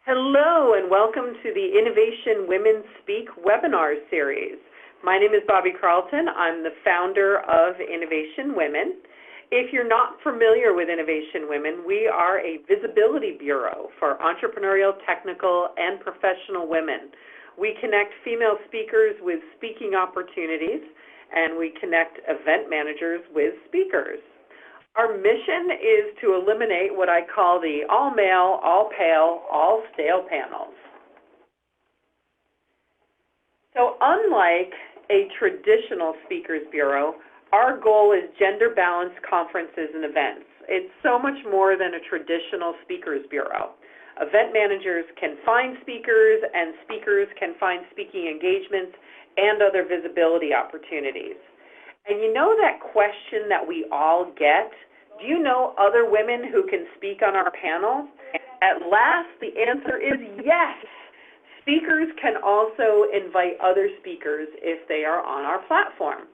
Hello and welcome to the Innovation Women Speak webinar series. My name is Bobby Carlton. I'm the founder of Innovation Women. If you're not familiar with Innovation Women, we are a visibility bureau for entrepreneurial, technical, and professional women. We connect female speakers with speaking opportunities, and we connect event managers with speakers. Our mission is to eliminate what I call the all-male, all-pale, all-stale panels. So unlike a traditional speakers bureau, our goal is gender-balanced conferences and events. It's so much more than a traditional speakers bureau. Event managers can find speakers, and speakers can find speaking engagements and other visibility opportunities. And you know that question that we all get? Do you know other women who can speak on our panel? At last, the answer is yes. Speakers can also invite other speakers if they are on our platform.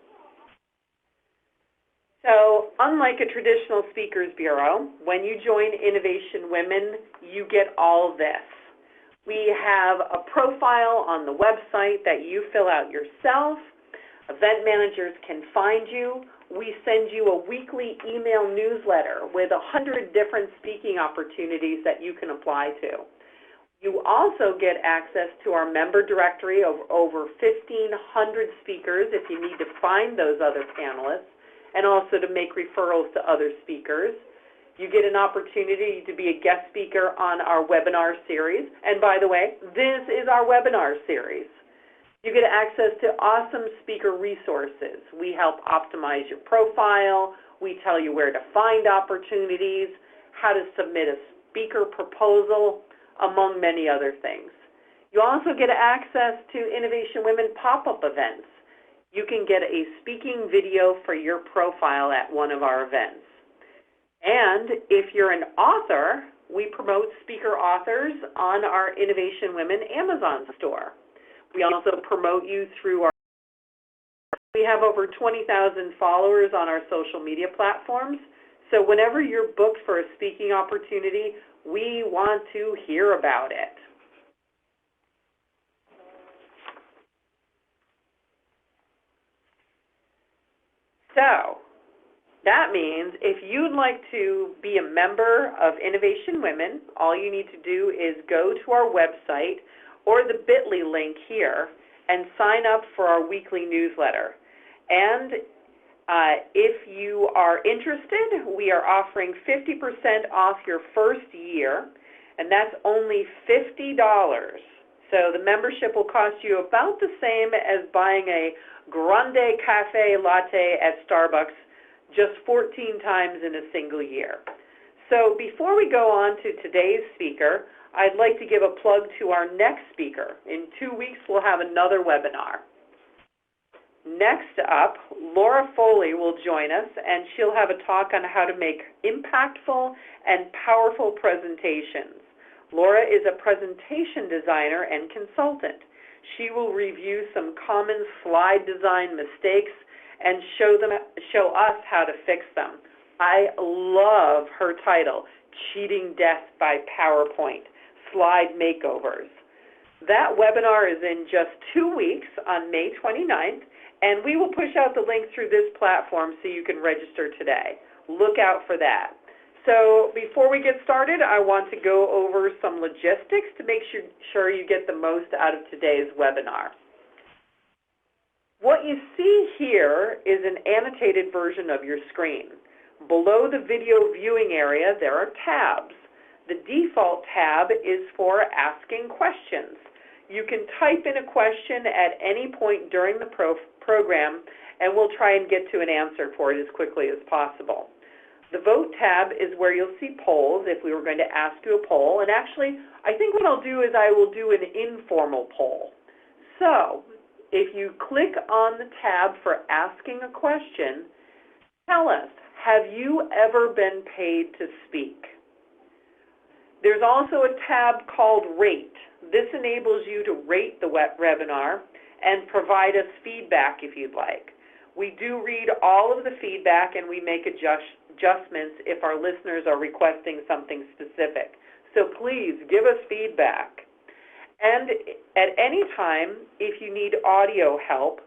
So, unlike a traditional speakers bureau, when you join Innovation Women, you get all of this. We have a profile on the website that you fill out yourself. Event managers can find you. We send you a weekly email newsletter with 100 different speaking opportunities that you can apply to. You also get access to our member directory of over 1,500 speakers if you need to find those other panelists, and also to make referrals to other speakers. You get an opportunity to be a guest speaker on our webinar series. And by the way, this is our webinar series. You get access to awesome speaker resources. We help optimize your profile. We tell you where to find opportunities, how to submit a speaker proposal, among many other things. You also get access to Innovation Women pop-up events. You can get a speaking video for your profile at one of our events. And if you're an author, we promote speaker authors on our Innovation Women Amazon store. We also promote you through we have over 20,000 followers on our social media platforms. So whenever you're booked for a speaking opportunity, we want to hear about it. So that means if you'd like to be a member of Innovation Women, all you need to do is go to our website or the bit.ly link here and sign up for our weekly newsletter. And if you are interested, we are offering 50% off your first year, and that's only $50. So the membership will cost you about the same as buying a grande cafe latte at Starbucks just 14 times in a single year. So before we go on to today's speaker, I'd like to give a plug to our next speaker. In 2 weeks, we'll have another webinar. Next up, Laura Foley will join us, and she'll have a talk on how to make impactful and powerful presentations. Laura is a presentation designer and consultant. She will review some common slide design mistakes and show us how to fix them. I love her title, Cheating Death by PowerPoint, Slide Makeovers. That webinar is in just 2 weeks on May 29th, and we will push out the link through this platform so you can register today. Look out for that. So before we get started, I want to go over some logistics to make sure you get the most out of today's webinar. What you see here is an annotated version of your screen. Below the video viewing area, there are tabs. The default tab is for asking questions. You can type in a question at any point during the program, and we'll try and get to an answer for it as quickly as possible. The Vote tab is where you'll see polls if we were going to ask you a poll. And actually, I think what I'll do is I will do an informal poll. So if you click on the tab for asking a question, tell us, have you ever been paid to speak? There's also a tab called Rate. This enables you to rate the webinar and provide us feedback if you'd like. We do read all of the feedback, and we make adjustments if our listeners are requesting something specific. So please give us feedback. And at any time, if you need audio help,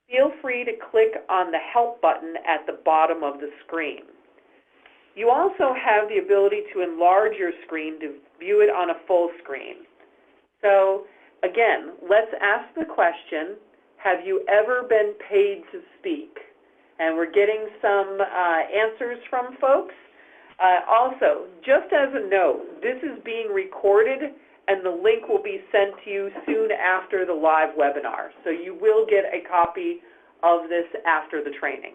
feel free to click on the help button at the bottom of the screen. You also have the ability to enlarge your screen to view it on a full screen. So again, let's ask the question, have you ever been paid to speak? And we're getting some answers from folks. Also, just as a note, this is being recorded and the link will be sent to you soon after the live webinar. So you will get a copy of this after the training.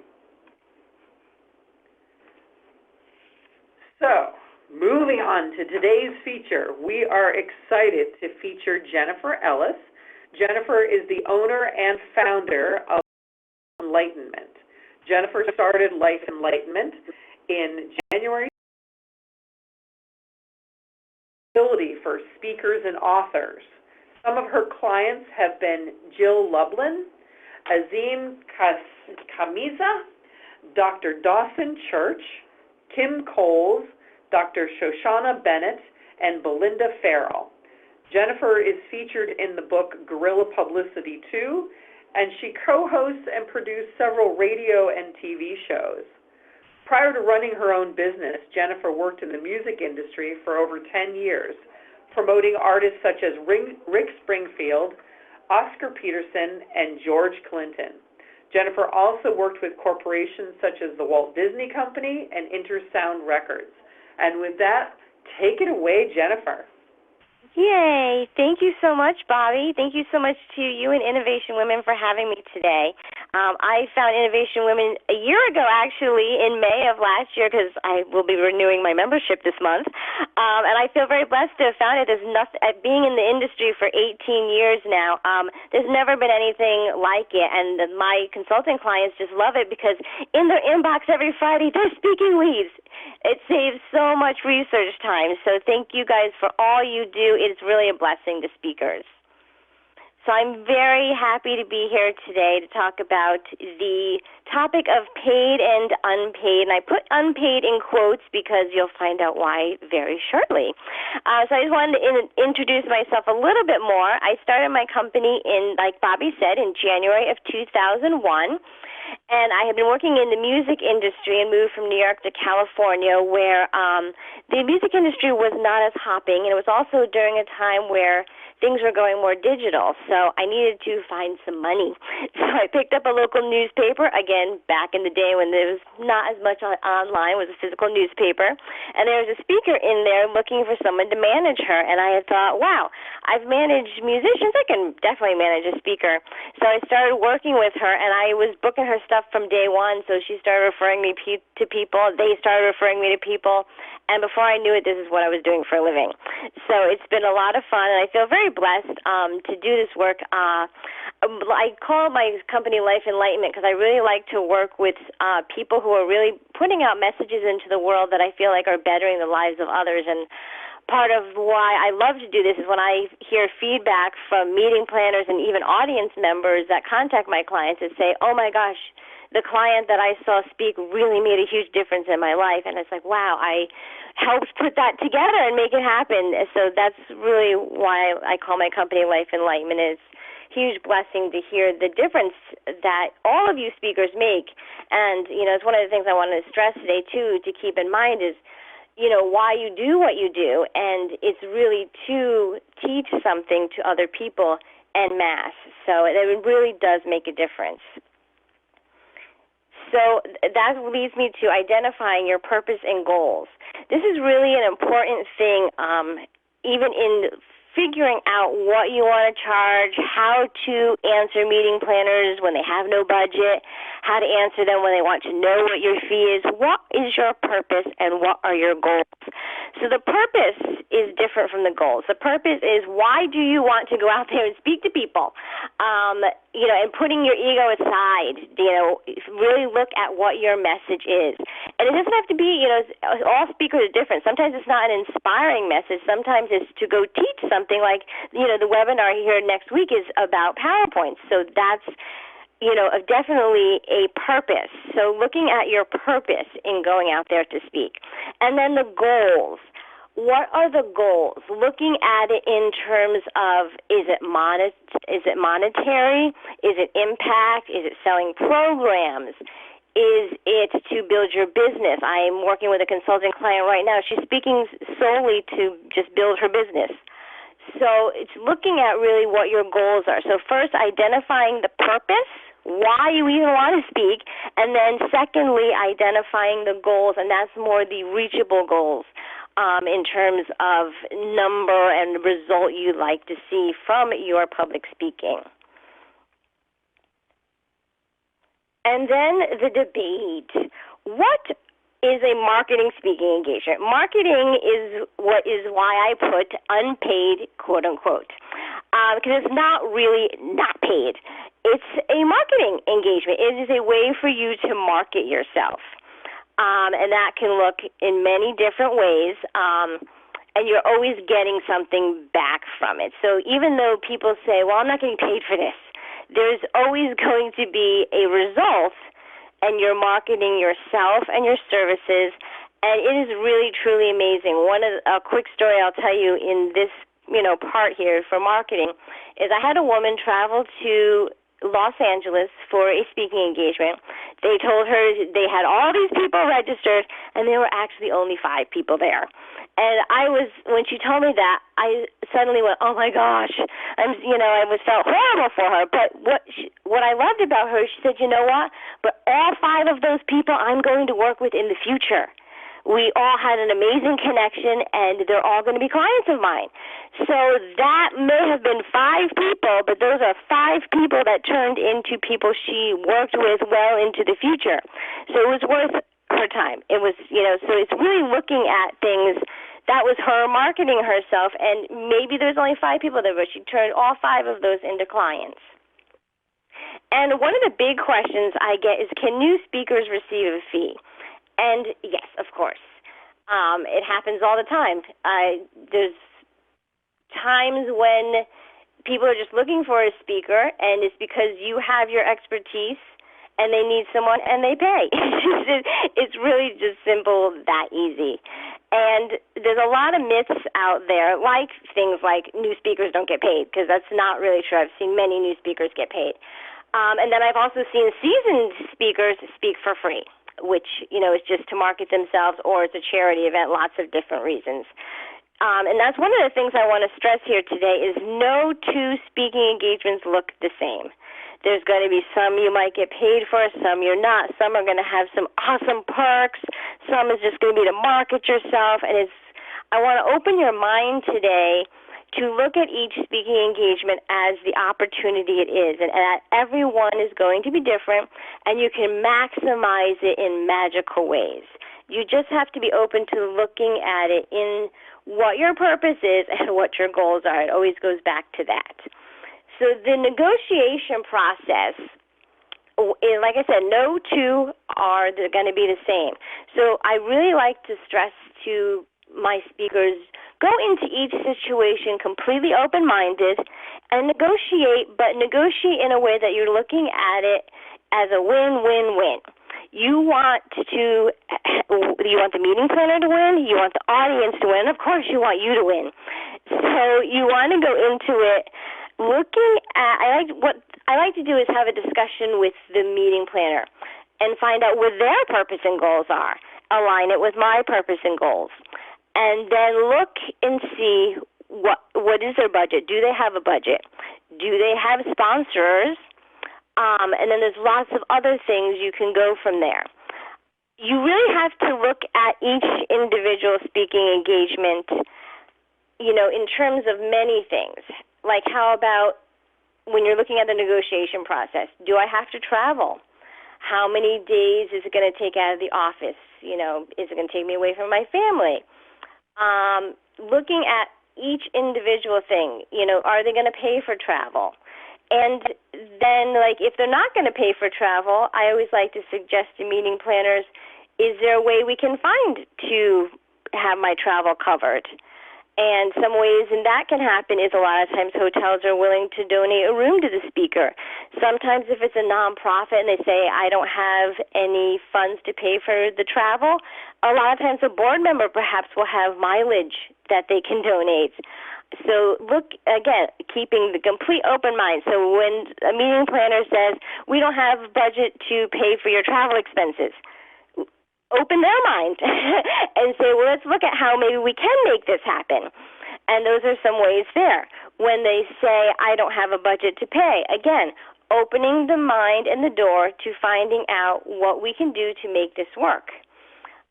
So, moving on to today's feature, we are excited to feature Jennifer Ellis. Jennifer is the owner and founder of Enlightenment. Jennifer started Life Enlightenment in January for speakers and authors. Some of her clients have been Jill Lublin, Azim Kamiza, Dr. Dawson Church, Kim Coles, Dr. Shoshana Bennett, and Belinda Farrell. Jennifer is featured in the book Guerrilla Publicity 2, and she co-hosts and produced several radio and TV shows. Prior to running her own business, Jennifer worked in the music industry for over 10 years, promoting artists such as Rick Springfield, Oscar Peterson, and George Clinton. Jennifer also worked with corporations such as the Walt Disney Company and Intersound Records. And with that, take it away, Jennifer. Yay. Thank you so much, Bobby. Thank you so much to you and Innovation Women for having me today. I found Innovation Women a year ago, actually, in May of last year, because I will be renewing my membership this month. And I feel very blessed to have found it. There's nothing, being in the industry for 18 years now, there's never been anything like it. And my consulting clients just love it because in their inbox every Friday, they're speaking leads. It saves so much research time. So thank you guys for all you do. It's really a blessing to speakers. So I'm very happy to be here today to talk about the topic of paid and unpaid. And I put unpaid in quotes because you'll find out why very shortly. So I just wanted to introduce myself a little bit more. I started my company in, like Bobby said, in January of 2001. And I had been working in the music industry and moved from New York to California where the music industry was not as hopping. And it was also during a time where things were going more digital, so I needed to find some money. So I picked up a local newspaper, again, back in the day when there was not as much online, it was a physical newspaper, and there was a speaker in there looking for someone to manage her, and I had thought, wow, I've managed musicians, I can definitely manage a speaker. So I started working with her, and I was booking her stuff from day one, so she started referring me to people, they started referring me to people, and before I knew it, this is what I was doing for a living. So it's been a lot of fun, and I feel very blessed to do this work. I call my company Life Enlightenment because I really like to work with people who are really putting out messages into the world that I feel like are bettering the lives of others. And part of why I love to do this is when I hear feedback from meeting planners and even audience members that contact my clients and say, oh my gosh, the client that I saw speak really made a huge difference in my life. And it's like, wow, I helped put that together and make it happen. So that's really why I call my company Life Enlightenment. It's a huge blessing to hear the difference that all of you speakers make. And, you know, it's one of the things I wanted to stress today, too, to keep in mind is, you know, why you do what you do. And it's really to teach something to other people en masse. So it really does make a difference. So that leads me to identifying your purpose and goals. This is really an important thing, even in figuring out what you want to charge, how to answer meeting planners when they have no budget, how to answer them when they want to know what your fee is. What is your purpose and what are your goals? So the purpose is different from the goals. The purpose is why do you want to go out there and speak to people? You know, and putting your ego aside, you know, really look at what your message is. And it doesn't have to be, you know, all speakers are different. Sometimes it's not an inspiring message. Sometimes it's to go teach something like, you know, the webinar here next week is about PowerPoints. So that's, you know, definitely a purpose. So looking at your purpose in going out there to speak. And then the goals. what are the goals? Looking at it in terms of, is it monetary? Is it impact? Is it selling programs? Is it to build your business? I am working with a consulting client right now. She's speaking solely to just build her business. So it's looking at really what your goals are. So first, identifying the purpose, why you even want to speak, and then secondly, identifying the goals, and that's more the reachable goals in terms of number and result you'd like to see from your public speaking. And then the debate. What is a marketing speaking engagement? Marketing is why I put unpaid, quote unquote, because it's not really not paid. It's a marketing engagement. It is a way for you to market yourself, and that can look in many different ways. And you're always getting something back from it. So even though people say, well, I'm not getting paid for this, there's always going to be a result, and you're marketing yourself and your services, and it is really, truly amazing. A quick story I'll tell you in this, part here for marketing is I had a woman travel to Los Angeles for a speaking engagement. They told her they had all these people registered, and there were actually only 5 people there. And when she told me that, I suddenly went, oh my gosh, I felt horrible for her. But what I loved about her, she said, you know what? But all 5 of those people I'm going to work with in the future. We all had an amazing connection, and they're all going to be clients of mine. So that may have been 5 people, but those are 5 people that turned into people she worked with well into the future. So it was worth her time. It was, so it's really looking at things. That was her marketing herself, and maybe there's only 5 people there, but she turned all 5 of those into clients. And one of the big questions I get is, can new speakers receive a fee? And yes, of course. It happens all the time. There's times when people are just looking for a speaker, and it's because you have your expertise, and they need someone, and they pay. It's really just simple, that easy. And there's a lot of myths out there, like things like new speakers don't get paid, because that's not really true. I've seen many new speakers get paid. And then I've also seen seasoned speakers speak for free, which, is just to market themselves, or it's a charity event, lots of different reasons. And that's one of the things I want to stress here today is no 2 speaking engagements look the same. There's going to be some you might get paid for, some you're not. Some are going to have some awesome perks. Some is just going to be to market yourself. And I want to open your mind today to look at each speaking engagement as the opportunity it is, and everyone is going to be different, and you can maximize it in magical ways. You just have to be open to looking at it in what your purpose is and what your goals are. It always goes back to that. So the negotiation process, like I said, no 2 are going to be the same. So I really like to stress to my speakers, go into each situation completely open-minded and negotiate, but negotiate in a way that you're looking at it as a win-win-win. You want the meeting planner to win, you want the audience to win, and of course you want you to win. So you want to go into it looking at, what I like to do is have a discussion with the meeting planner and find out what their purpose and goals are, align it with my purpose and goals. And then look and see what is their budget. Do they have a budget? Do they have sponsors? And then there's lots of other things you can go from there. You really have to look at each individual speaking engagement, in terms of many things. Like how about when you're looking at the negotiation process? Do I have to travel? How many days is it going to take out of the office? Is it going to take me away from my family? Looking at each individual thing, are they going to pay for travel? And then, if they're not going to pay for travel, I always like to suggest to meeting planners, is there a way we can find to have my travel covered? And some ways in that can happen is a lot of times hotels are willing to donate a room to the speaker. Sometimes if it's a nonprofit and they say, I don't have any funds to pay for the travel, a lot of times a board member perhaps will have mileage that they can donate. So look, again, keeping the complete open mind. So when a meeting planner says, we don't have a budget to pay for your travel expenses, open their mind and say, well, let's look at how maybe we can make this happen. And those are some ways there. When they say, I don't have a budget to pay, again, opening the mind and the door to finding out what we can do to make this work.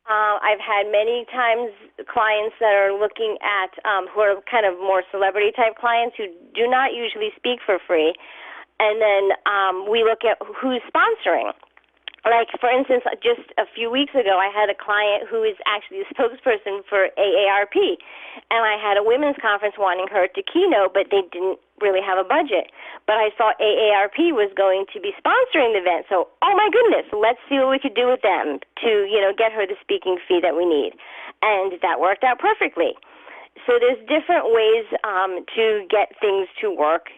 I've had many times clients that are looking at, who are kind of more celebrity-type clients who do not usually speak for free, and then we look at who's sponsoring. Like, for instance, just a few weeks ago, I had a client who is actually the spokesperson for AARP, and I had a women's conference wanting her to keynote, but they didn't really have a budget. But I saw AARP was going to be sponsoring the event, so, oh my goodness, let's see what we could do with them to, get her the speaking fee that we need. And that worked out perfectly. So there's different ways to get things to work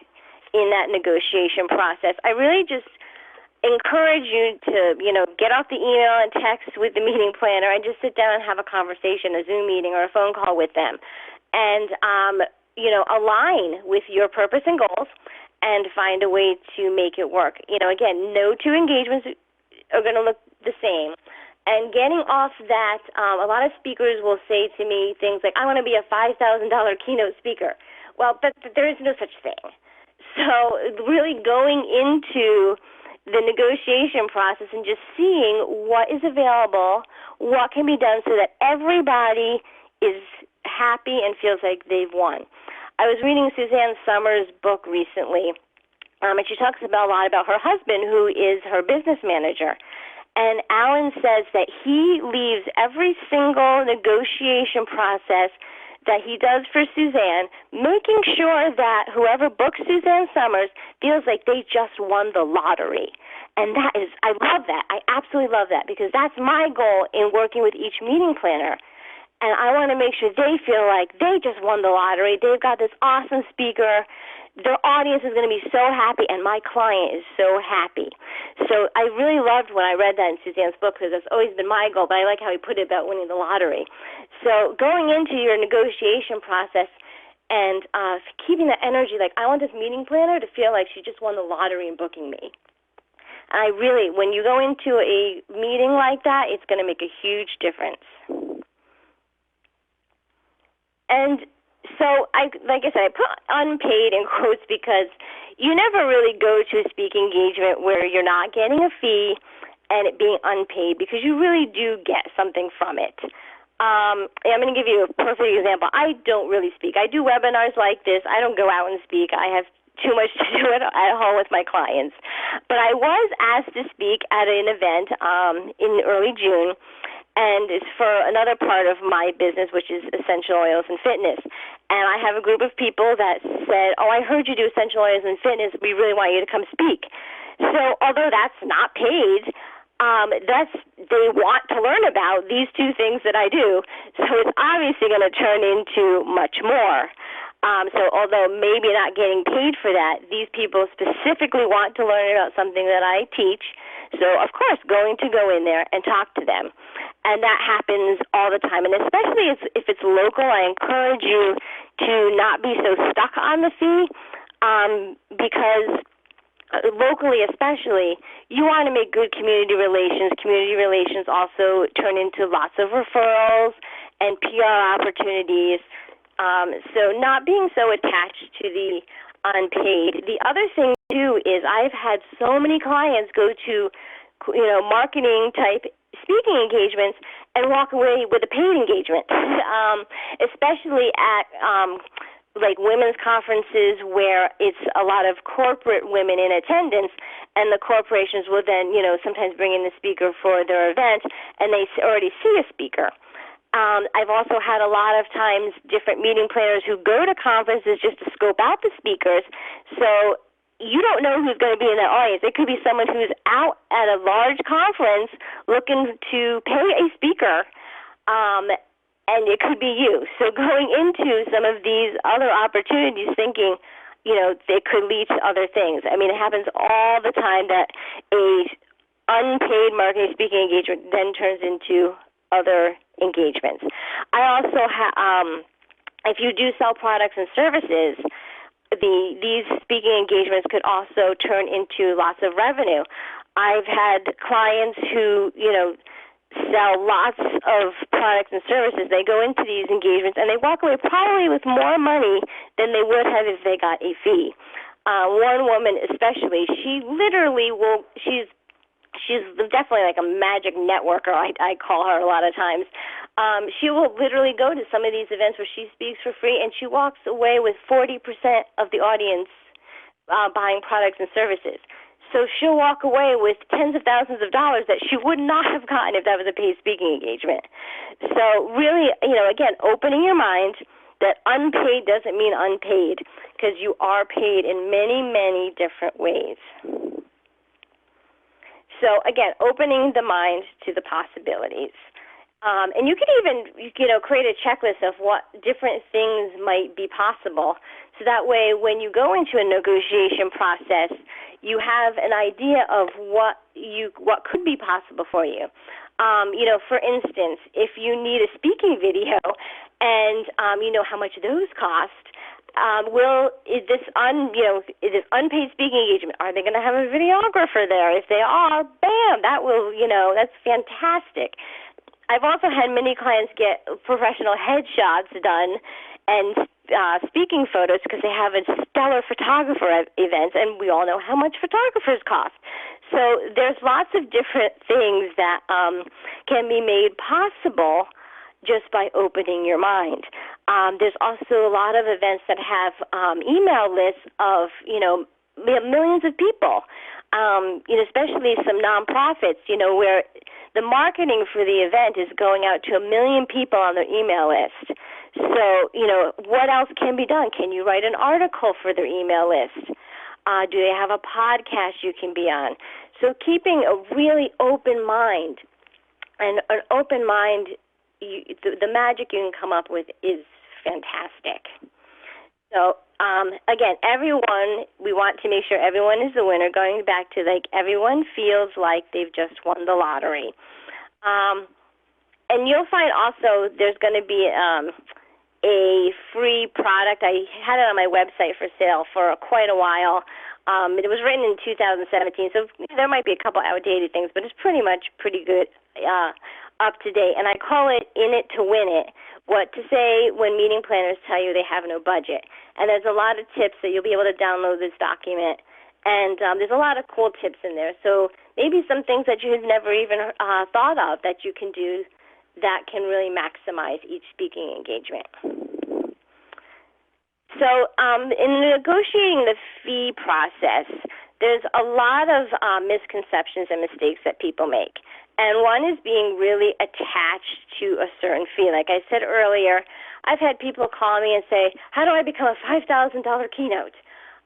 in that negotiation process. I really just encourage you to, get off the email and text with the meeting planner and just sit down and have a conversation, a Zoom meeting or a phone call with them. And, align with your purpose and goals and find a way to make it work. Again, no two engagements are going to look the same. And getting off that, a lot of speakers will say to me things like, I want to be a $5,000 keynote speaker. Well, but there is no such thing. So really going into the negotiation process and just seeing what is available, what can be done so that everybody is happy and feels like they've won. I was reading Suzanne Summers' book recently, and she talks about a lot about her husband, who is her business manager. And Alan says that he leaves every single negotiation process that he does for Suzanne, making sure that whoever books Suzanne Summers feels like they just won the lottery. And that is, I love that. I absolutely love that, because that's my goal in working with each meeting planner. And I want to make sure they feel like they just won the lottery. They've got this awesome speaker. Their audience is going to be so happy, and my client is so happy. So I really loved when I read that in Suzanne's book, because that's always been my goal, but I like how he put it about winning the lottery. So going into your negotiation process and keeping that energy, like I want this meeting planner to feel like she just won the lottery in booking me. And I really, when you go into a meeting like that, it's going to make a huge difference. And so, like I said, I put unpaid in quotes because you never really go to a speaking engagement where you're not getting a fee and it being unpaid, because you really do get something from it. I'm going to give you a perfect example. I don't really speak. I do webinars like this. I don't go out and speak. I have too much to do at home with my clients. But I was asked to speak at an event in early June, and it's for another part of my business, which is essential oils and fitness. And I have a group of people that said, oh, I heard you do essential oils and fitness. We really want you to come speak. So although that's not paid, they want to learn about these two things that I do. So it's obviously going to turn into much more. So although maybe not getting paid for that, these people specifically want to learn about something that I teach. So, of course, going to go in there and talk to them. And that happens all the time. And especially if it's local, I encourage you to not be so stuck on the fee, because locally especially, you want to make good community relations. Community relations also turn into lots of referrals and PR opportunities. So not being so attached to the unpaid. The other thing, too, is I've had so many clients go to, marketing type speaking engagements and walk away with a paid engagement, especially at like women's conferences where it's a lot of corporate women in attendance, and the corporations will then, sometimes bring in the speaker for their event, and they already see a speaker. I've also had a lot of times different meeting planners who go to conferences just to scope out the speakers. So you don't know who's going to be in that audience. It could be someone who's out at a large conference looking to pay a speaker, and it could be you. So going into some of these other opportunities thinking, they could lead to other things. I mean, it happens all the time that a unpaid marketing speaking engagement then turns into other engagements. I also if you do sell products and services, these speaking engagements could also turn into lots of revenue. I've had clients who, sell lots of products and services. They go into these engagements and they walk away probably with more money than they would have if they got a fee. One woman especially, she literally she's definitely like a magic networker, I call her a lot of times. She will literally go to some of these events where she speaks for free, and she walks away with 40% of the audience buying products and services. So she'll walk away with tens of thousands of dollars that she would not have gotten if that was a paid speaking engagement. So really, again, opening your mind that unpaid doesn't mean unpaid, because you are paid in many, many different ways. So again, opening the mind to the possibilities. And you can even, create a checklist of what different things might be possible. So that way, when you go into a negotiation process, you have an idea of what could be possible for you. For instance, if you need a speaking video, and you know how much those cost, is this unpaid speaking engagement, are they going to have a videographer there? If they are, bam, that will, that's fantastic. I've also had many clients get professional headshots done and speaking photos because they have a stellar photographer at events, and we all know how much photographers cost. So there's lots of different things that can be made possible just by opening your mind. There's also a lot of events that have email lists of, millions of people, especially some nonprofits, where the marketing for the event is going out to 1 million people on their email list. So, what else can be done? Can you write an article for their email list? Do they have a podcast you can be on? So keeping a really open mind, and an open mind, the magic you can come up with is fantastic. So, again, we want to make sure everyone is the winner, going back to everyone feels like they've just won the lottery. And you'll find also there's going to be a free product. I had it on my website for sale for quite a while. It was written in 2017, so there might be a couple outdated things, but it's pretty good, up to date. And I call it In It to Win It, what to say when meeting planners tell you they have no budget. And there's a lot of tips that you'll be able to download this document. And there's a lot of cool tips in there. So maybe some things that you had never even thought of that you can do that can really maximize each speaking engagement. So in negotiating the fee process, there's a lot of misconceptions and mistakes that people make. And one is being really attached to a certain fee. Like I said earlier, I've had people call me and say, how do I become a $5,000 keynote?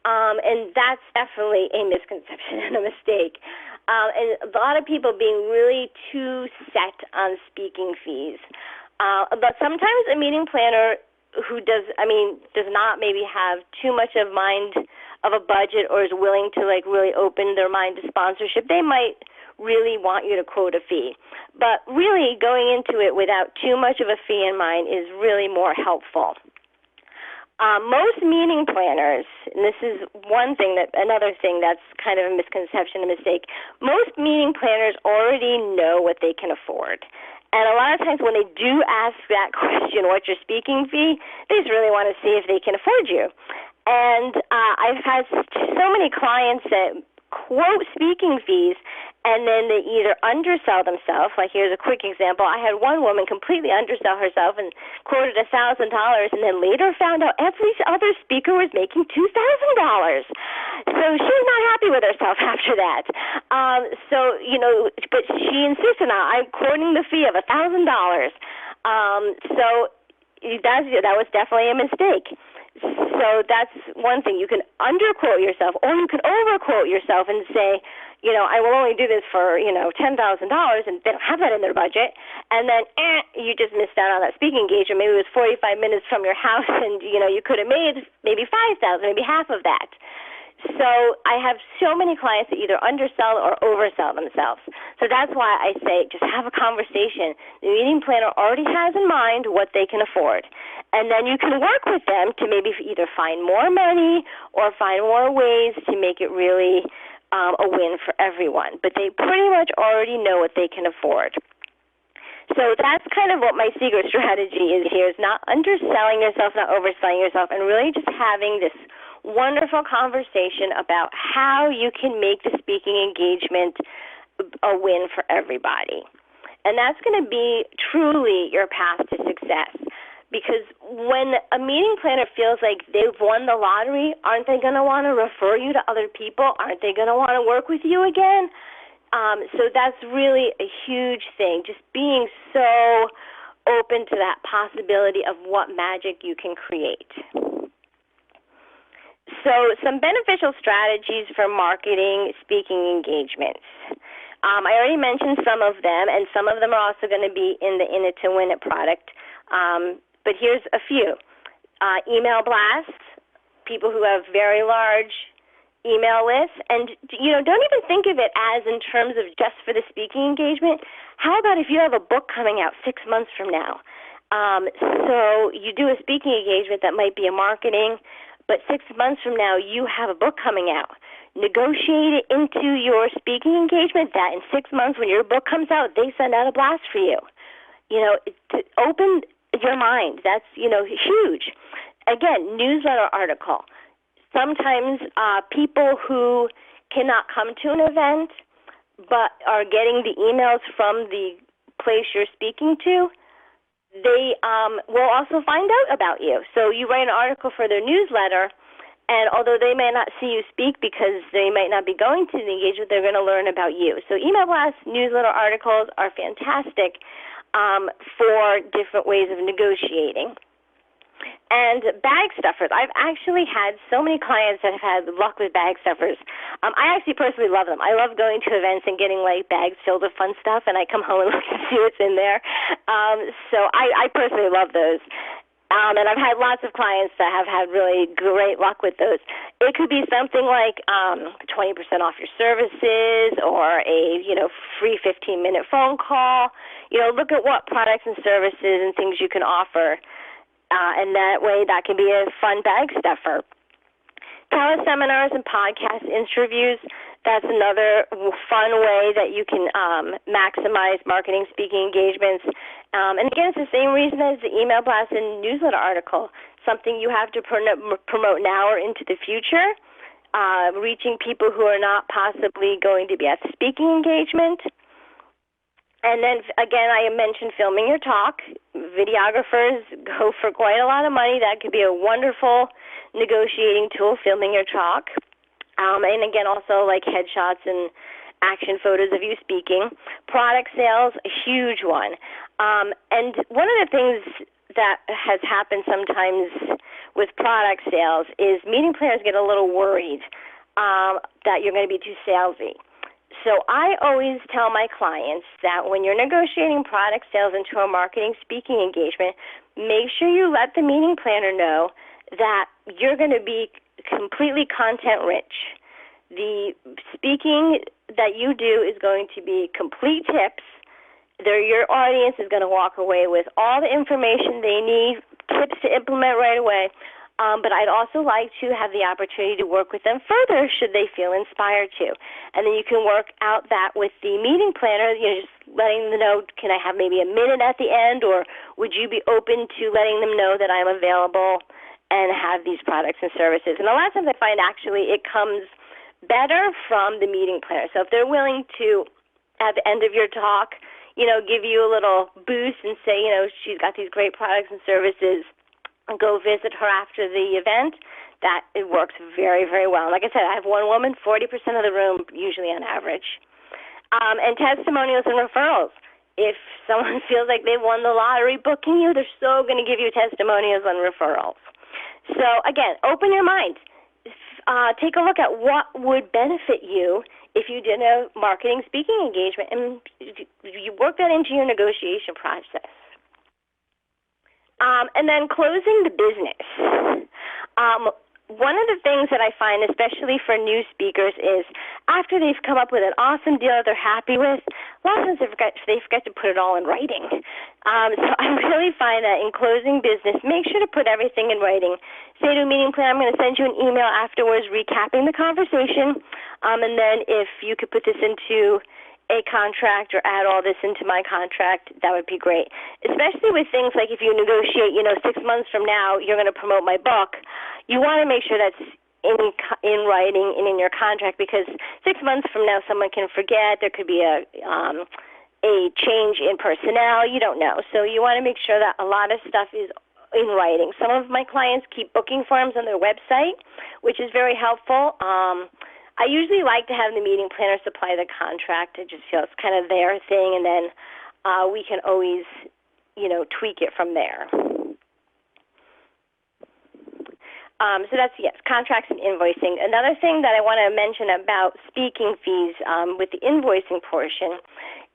And that's definitely a misconception and a mistake. And a lot of people being really too set on speaking fees. But sometimes a meeting planner who does not maybe have too much of a budget, or is willing to really open their mind to sponsorship, they might really want you to quote a fee. But really going into it without too much of a fee in mind is really more helpful. Most meeting planners, and this is another thing that's kind of a misconception, a mistake, most meeting planners already know what they can afford. And a lot of times when they do ask that question, what's your speaking fee, they just really want to see if they can afford you. And I've had so many clients that quote speaking fees, and then they either undersell themselves. Like, here's a quick example. I had one woman completely undersell herself and quoted $1,000, and then later found out every other speaker was making $2,000. So she was not happy with herself after that. But she insisted on, I'm quoting the fee of $1,000. So that was definitely a mistake. So that's one thing. You can underquote yourself, or you can overquote yourself and say, I will only do this for, $10,000, and they don't have that in their budget. And then you just missed out on that speaking engagement. Maybe it was 45 minutes from your house, and, you could have made maybe 5,000, maybe half of that. So I have so many clients that either undersell or oversell themselves. So that's why I say just have a conversation. The meeting planner already has in mind what they can afford. And then you can work with them to maybe either find more money or find more ways to make it really a win for everyone. But they pretty much already know what they can afford. So that's kind of what my secret strategy is here, is not underselling yourself, not overselling yourself, and really just having this wonderful conversation about how you can make the speaking engagement a win for everybody. And that's going to be truly your path to success. Because when a meeting planner feels like they've won the lottery, aren't they going to want to refer you to other people? Aren't they going to want to work with you again? So that's really a huge thing, just being so open to that possibility of what magic you can create. So some beneficial strategies for marketing speaking engagements. I already mentioned some of them, and some of them are also going to be in the In It to Win It product. But here's a few. Email blasts, people who have very large email lists. And, don't even think of it as in terms of just for the speaking engagement. How about if you have a book coming out 6 months from now? So you do a speaking engagement that might be a marketing, but 6 months from now you have a book coming out. Negotiate it into your speaking engagement that in 6 months when your book comes out, they send out a blast for you. To open your mind. That's, huge. Again, newsletter article. Sometimes people who cannot come to an event but are getting the emails from the place you're speaking to, they will also find out about you. So you write an article for their newsletter, and although they may not see you speak because they might not be going to the engagement, they're going to learn about you. So email blasts, newsletter articles are fantastic for different ways of negotiating. And bag stuffers. I've actually had so many clients that have had luck with bag stuffers. I actually personally love them. I love going to events and getting bags filled with fun stuff, and I come home and look and see what's in there. So I personally love those. And I've had lots of clients that have had really great luck with those. It could be something like 20% off your services, or a free 15-minute phone call. Look at what products and services and things you can offer. And that way, that can be a fun bag stuffer. Teleseminars and podcast interviews, that's another fun way that you can maximize marketing speaking engagements. And again, it's the same reason as the email blast and newsletter article, something you have to promote now or into the future, reaching people who are not possibly going to be at the speaking engagement. And then, again, I mentioned filming your talk. Videographers go for quite a lot of money. That could be a wonderful negotiating tool, filming your talk. And, again, also like headshots and action photos of you speaking. Product sales, a huge one. And one of the things that has happened sometimes with product sales is meeting planners get a little worried that you're going to be too salesy. So I always tell my clients that when you're negotiating product sales into a marketing speaking engagement, make sure you let the meeting planner know that you're going to be completely content rich. The speaking that you do is going to be complete tips. Your audience is going to walk away with all the information they need, tips to implement right away. But I'd also like to have the opportunity to work with them further should they feel inspired to. And then you can work out that with the meeting planner, just letting them know, can I have maybe a minute at the end, or would you be open to letting them know that I'm available and have these products and services? And a lot of times I find actually it comes better from the meeting planner. So if they're willing to, at the end of your talk, give you a little boost and say, she's got these great products and services, go visit her after the event, that it works very, very well. Like I said, I have one woman, 40% of the room, usually on average. And testimonials and referrals. If someone feels like they won the lottery booking you, they're so going to give you testimonials and referrals. So, again, open your mind. Take a look at what would benefit you if you did a marketing speaking engagement, and you work that into your negotiation process. And then closing the business. One of the things that I find, especially for new speakers, is after they've come up with an awesome deal that they're happy with, a lot of times they forget to put it all in writing. So I really find that in closing business, make sure to put everything in writing. Say to a meeting planner, I'm going to send you an email afterwards recapping the conversation, and then if you could put this into a contract or add all this into my contract, that would be great. Especially with things like if you negotiate, 6 months from now, you're going to promote my book, you want to make sure that's in writing and in your contract, because 6 months from now someone can forget. There could be a change in personnel. You don't know. So you want to make sure that a lot of stuff is in writing. Some of my clients keep booking forms on their website, which is very helpful. I usually like to have the meeting planner supply the contract. I just feel it's kind of their thing, and then we can always, tweak it from there. So that's, yes, contracts and invoicing. Another thing that I want to mention about speaking fees with the invoicing portion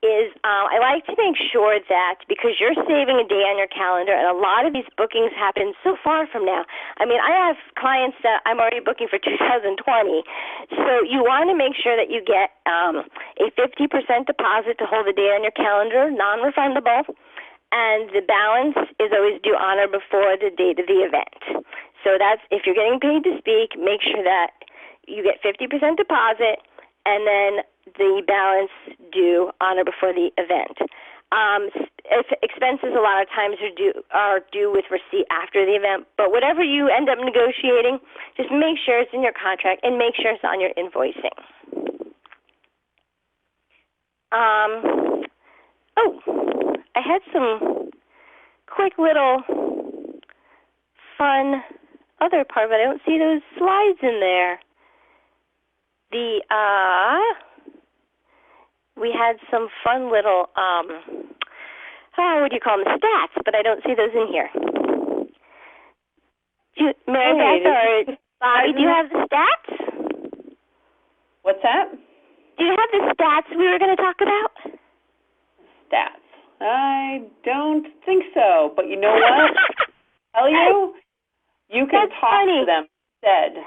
is I like to make sure that, because you're saving a day on your calendar, and a lot of these bookings happen so far from now. I mean, I have clients that I'm already booking for 2020. So you want to make sure that you get a 50% deposit to hold the day on your calendar, non-refundable, and the balance is always due on or before the date of the event. So that's, if you're getting paid to speak, make sure that you get 50% deposit and then the balance due on or before the event. Expenses a lot of times are due with receipt after the event, but whatever you end up negotiating, just make sure it's in your contract and make sure it's on your invoicing. I had some quick little fun other part, but I don't see those slides in there. We had some fun little, what do you call them, stats, but I don't see those in here. Mary Beth or Bobby, do you have the stats? What's that? Do you have the stats we were going to talk about? Stats. I don't think so, but you know what? Tell you, you can talk to them instead.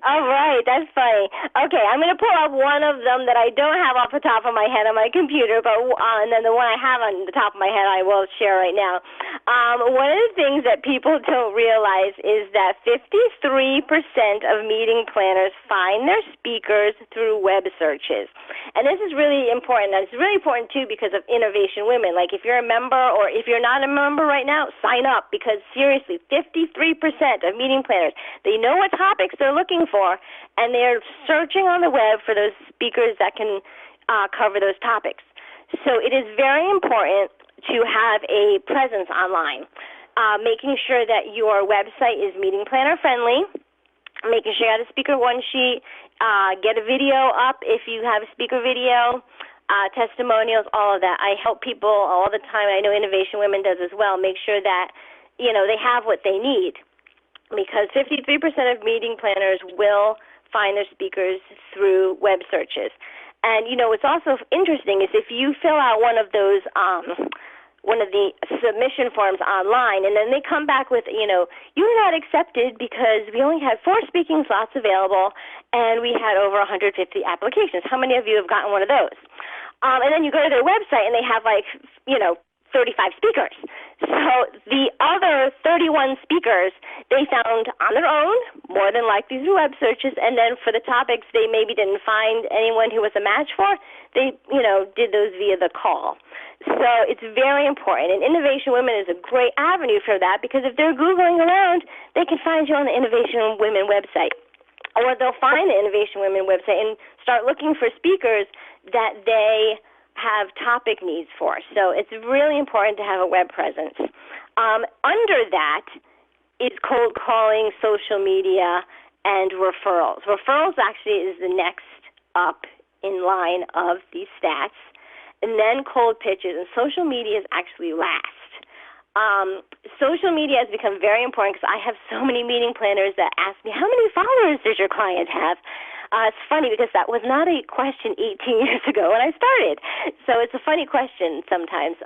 All right, that's funny. Okay, I'm going to pull up one of them that I don't have off the top of my head on my computer, but and then the one I have on the top of my head I will share right now. One of the things that people don't realize is that 53% of meeting planners find their speakers through web searches. And this is really important. And it's really important, too, because of Innovation Women. Like, if you're a member or if you're not a member right now, sign up, because, seriously, 53% of meeting planners, they know what topics they're looking for, and they're searching on the web for those speakers that can cover those topics. So it is very important to have a presence online, making sure that your website is meeting planner friendly, making sure you have a speaker one sheet, get a video up if you have a speaker video, testimonials, all of that. I help people all the time. I know Innovation Women does as well. Make sure that, they have what they need, because 53% of meeting planners will find their speakers through web searches. And, what's also interesting is if you fill out one of those one of the submission forms online, and then they come back with, you're not accepted because we only had 4 speaking slots available, and we had over 150 applications. How many of you have gotten one of those? And then you go to their website, and they have 35 speakers. So the other 31 speakers they found on their own, more than likely through web searches, and then for the topics they maybe didn't find anyone who was a match for, they, did those via the call. So it's very important, and Innovation Women is a great avenue for that, because if they're Googling around, they can find you on the Innovation Women website. Or they'll find the Innovation Women website and start looking for speakers that they have topic needs for. So it's really important to have a web presence. Under that is cold calling, social media, and referrals. Referrals actually is the next up in line of these stats, and then cold pitches, and social media is actually last. Social media has become very important because I have so many meeting planners that ask me, how many followers does your client have? It's funny because that was not a question 18 years ago when I started. So it's a funny question sometimes.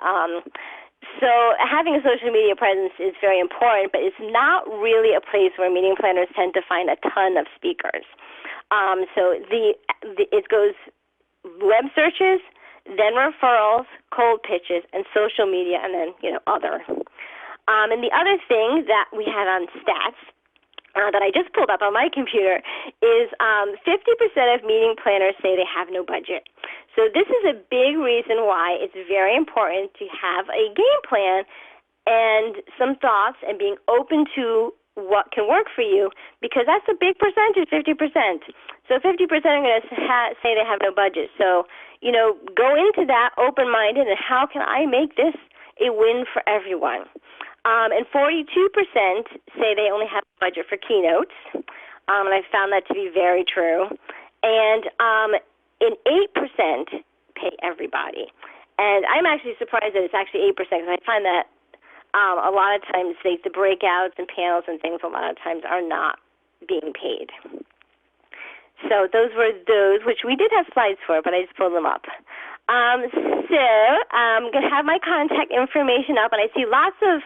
So having a social media presence is very important, but it's not really a place where meeting planners tend to find a ton of speakers. So it goes web searches, then referrals, cold pitches, and social media, and then, other. And the other thing that we had on stats that I just pulled up on my computer is 50% of meeting planners say they have no budget. So this is a big reason why it's very important to have a game plan and some thoughts and being open to what can work for you, because that's a big percentage, 50%. So 50% are going to say they have no budget. So, go into that open-minded and how can I make this a win for everyone? And 42% say they only have a budget for keynotes, and I found that to be very true. And 8% pay everybody. And I'm actually surprised that it's actually 8% because I find that a lot of times the breakouts and panels and things a lot of times are not being paid. So those were those, which we did have slides for, but I just pulled them up. So I'm going to have my contact information up, and I see lots of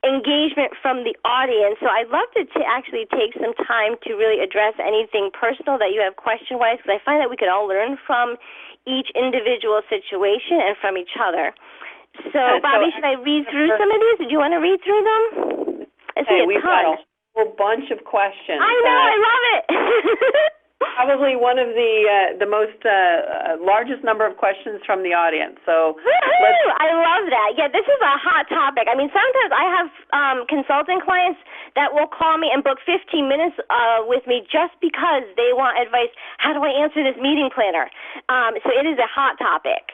engagement from the audience. So I'd love to actually take some time to really address anything personal that you have question-wise, because I find that we could all learn from each individual situation and from each other. So, Bobby, should I read through some of these? Did you want to read through them? I see we've got a whole bunch of questions. I know, I love it. Probably one of the most largest number of questions from the audience. So I love that. Yeah, this is a hot topic. I mean, sometimes I have consulting clients that will call me and book 15 minutes with me just because they want advice. How do I answer this meeting planner? So it is a hot topic.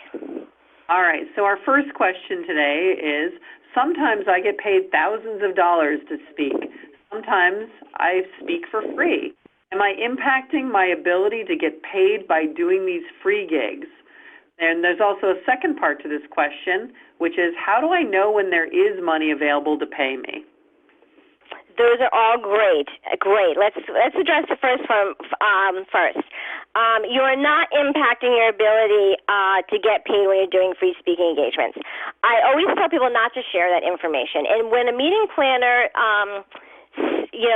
All right. So our first question today is, sometimes I get paid thousands of dollars to speak. Sometimes I speak for free. Am I impacting my ability to get paid by doing these free gigs? And there's also a second part to this question, which is, how do I know when there is money available to pay me? Those are all great. Great. Let's address the first one first. You are not impacting your ability to get paid when you're doing free speaking engagements. I always tell people not to share that information. And when a meeting planner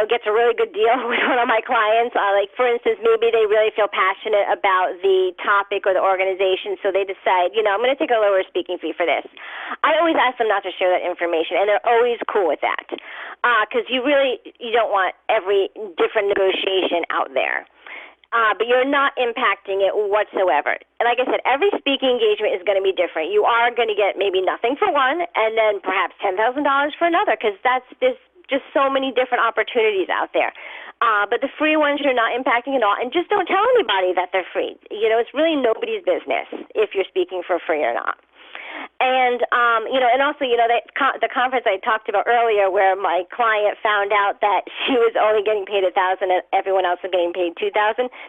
gets a really good deal with one of my clients, like, for instance, maybe they really feel passionate about the topic or the organization, so they decide, I'm going to take a lower speaking fee for this. I always ask them not to share that information, and they're always cool with that, because you don't want every different negotiation out there. But you're not impacting it whatsoever. And like I said, every speaking engagement is going to be different. You are going to get maybe nothing for one, and then perhaps $10,000 for another, because there's just so many different opportunities out there. But the free ones you're not impacting at all, and just don't tell anybody that they're free. It's really nobody's business if you're speaking for free or not. And, and also, the conference I talked about earlier where my client found out that she was only getting paid $1,000 and everyone else was getting paid $2,000,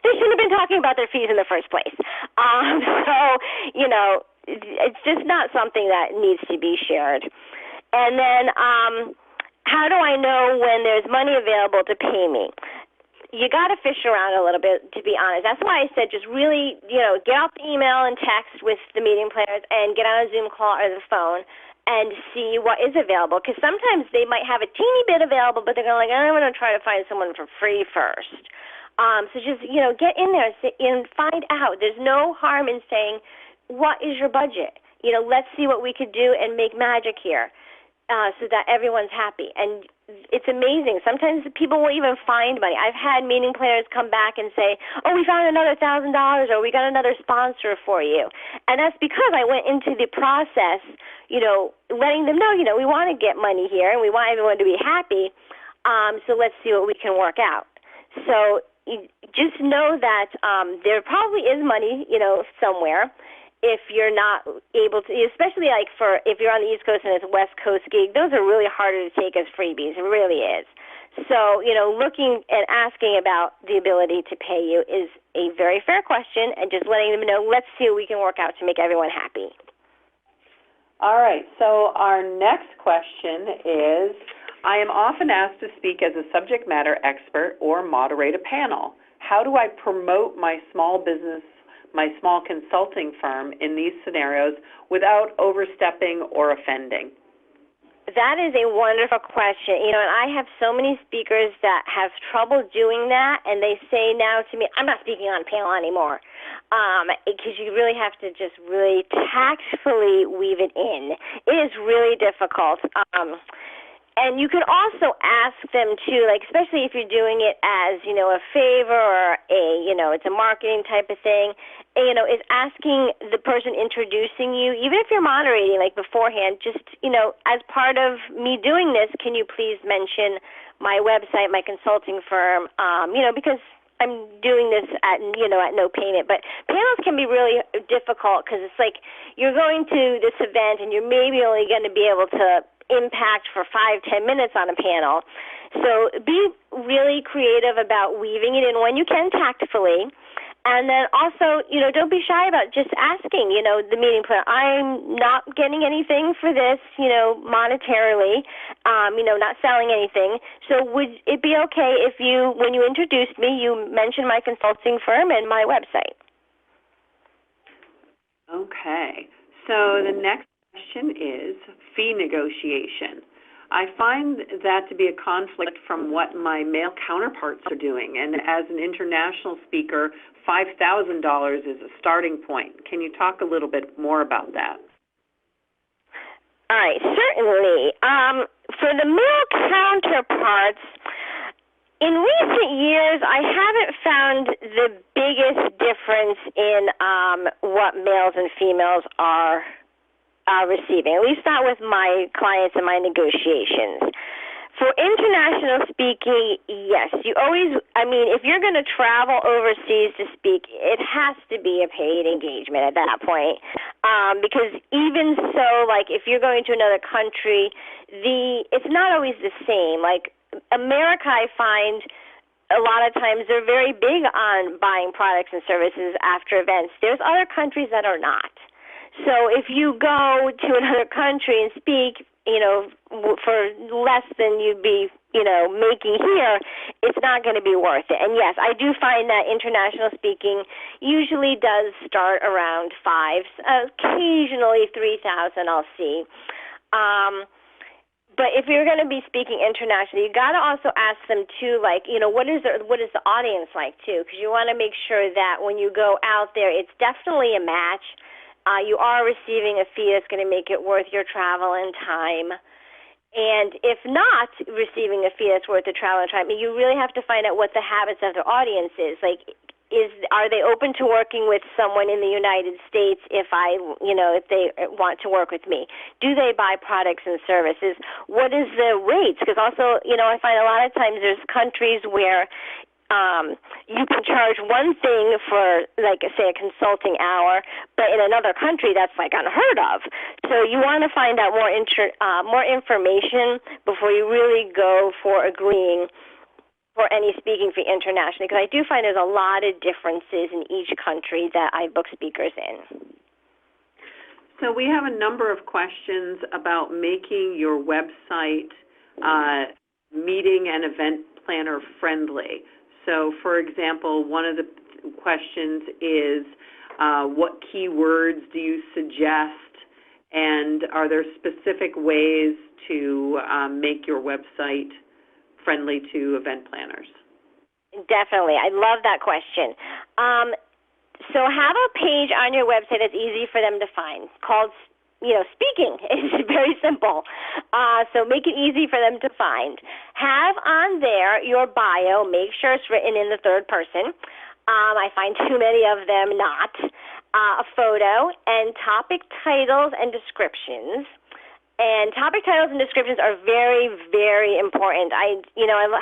they shouldn't have been talking about their fees in the first place. It's just not something that needs to be shared. And then, how do I know when there's money available to pay me? You got to fish around a little bit, to be honest. That's why I said just really, get off the email and text with the meeting planners and get on a Zoom call or the phone and see what is available. Because sometimes they might have a teeny bit available, but they're going I'm going to try to find someone for free first. So just, get in there and find out. There's no harm in saying, what is your budget? Let's see what we could do and make magic here. So that everyone's happy. And it's amazing. Sometimes people will even find money. I've had meeting planners come back and say, we found another $1,000, or we got another sponsor for you. And that's because I went into the process, letting them know, we want to get money here and we want everyone to be happy. So let's see what we can work out. So just know that there probably is money, somewhere. If you're not able to, especially if you're on the East Coast and it's a West Coast gig, those are really harder to take as freebies. It really is. So, looking and asking about the ability to pay you is a very fair question, and just letting them know, let's see what we can work out to make everyone happy. All right, so our next question is, I am often asked to speak as a subject matter expert or moderate a panel. How do I promote my small business, my small consulting firm in these scenarios without overstepping or offending? That is a wonderful question. And I have so many speakers that have trouble doing that, and they say now to me, I'm not speaking on a panel anymore, because you really have to just really tactfully weave it in. It is really difficult. And you could also ask them too, like especially if you're doing it as, a favor or it's a marketing type of thing, is asking the person introducing you, even if you're moderating like beforehand, just, as part of me doing this, can you please mention my website, my consulting firm, because I'm doing this at no payment. But panels can be really difficult because it's like you're going to this event and you're maybe only going to be able to impact for 5-10 minutes on a panel. So be really creative about weaving it in when you can tactfully. And then also, don't be shy about just asking, the meeting planner, I'm not getting anything for this, monetarily, not selling anything. So would it be okay if when you introduced me, you mentioned my consulting firm and my website? Okay. So the next question is fee negotiation. I find that to be a conflict from what my male counterparts are doing, and as an international speaker, $5,000 is a starting point. Can you talk a little bit more about that? All right, certainly. For the male counterparts, in recent years, I haven't found the biggest difference in what males and females are receiving, at least not with my clients and my negotiations. For international speaking, yes, if you're going to travel overseas to speak, it has to be a paid engagement at that point. Because even so, like if you're going to another country, it's not always the same. Like America, I find a lot of times they're very big on buying products and services after events. There's other countries that are not. So if you go to another country and speak, for less than you'd be, making here, it's not going to be worth it. And yes, I do find that international speaking usually does start around $5,000, occasionally $3,000 I'll see. But if you're going to be speaking internationally, you got to also ask them too, like, what is the audience like too? Because you want to make sure that when you go out there, it's definitely a match. You are receiving a fee that's going to make it worth your travel and time. And if not receiving a fee that's worth the travel and time, you really have to find out what the habits of their audience is. Like, are they open to working with someone in the United States if they want to work with me? Do they buy products and services? What is the rates? Because also, I find a lot of times there's countries where you can charge one thing for, like, say, a consulting hour, but in another country that's like unheard of. So you want to find out more information before you really go for agreeing for any speaking fee internationally, because I do find there's a lot of differences in each country that I book speakers in. So we have a number of questions about making your website meeting and event planner friendly. So, for example, one of the questions is, what keywords do you suggest, and are there specific ways to make your website friendly to event planners? Definitely. I love that question. So have a page on your website that's easy for them to find called speaking. It's very simple. So make it easy for them to find. Have on there your bio. Make sure it's written in the third person. I find too many of them not. A photo and topic titles and descriptions. And topic titles and descriptions are very, very important. I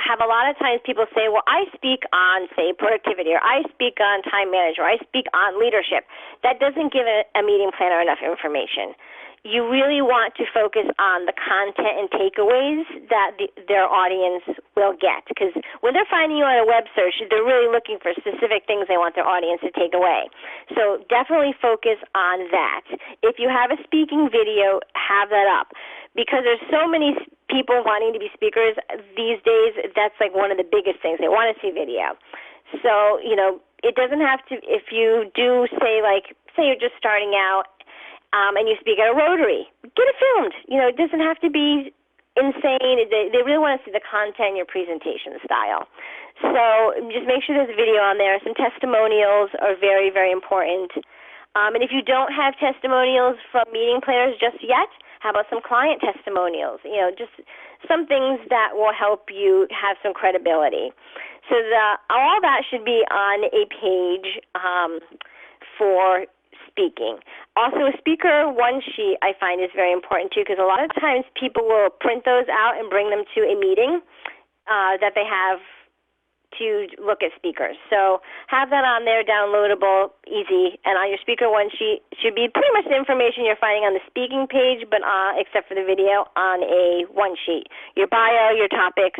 have a lot of times people say, well, I speak on, say, productivity, or I speak on time management, or I speak on leadership. That doesn't give a meeting planner enough information. you really want to focus on the content and takeaways that their audience will get. Because when they're finding you on a web search, they're really looking for specific things they want their audience to take away. So definitely focus on that. If you have a speaking video, have that up. Because there's so many people wanting to be speakers these days, that's like one of the biggest things. They want to see video. So, it doesn't have to, if you do say you're just starting out, and you speak at a Rotary, get it filmed. It doesn't have to be insane. They really want to see the content, your presentation style. So just make sure there's a video on there. Some testimonials are very, very important. And if you don't have testimonials from meeting planners just yet, how about some client testimonials? Just some things that will help you have some credibility. So all that should be on a page for speaking. Also, a speaker one sheet I find is very important too, because a lot of times people will print those out and bring them to a meeting that they have to look at speakers. So have that on there, downloadable, easy, and on your speaker one sheet should be pretty much the information you're finding on the speaking page, but except for the video, on a one sheet. Your bio, your topics,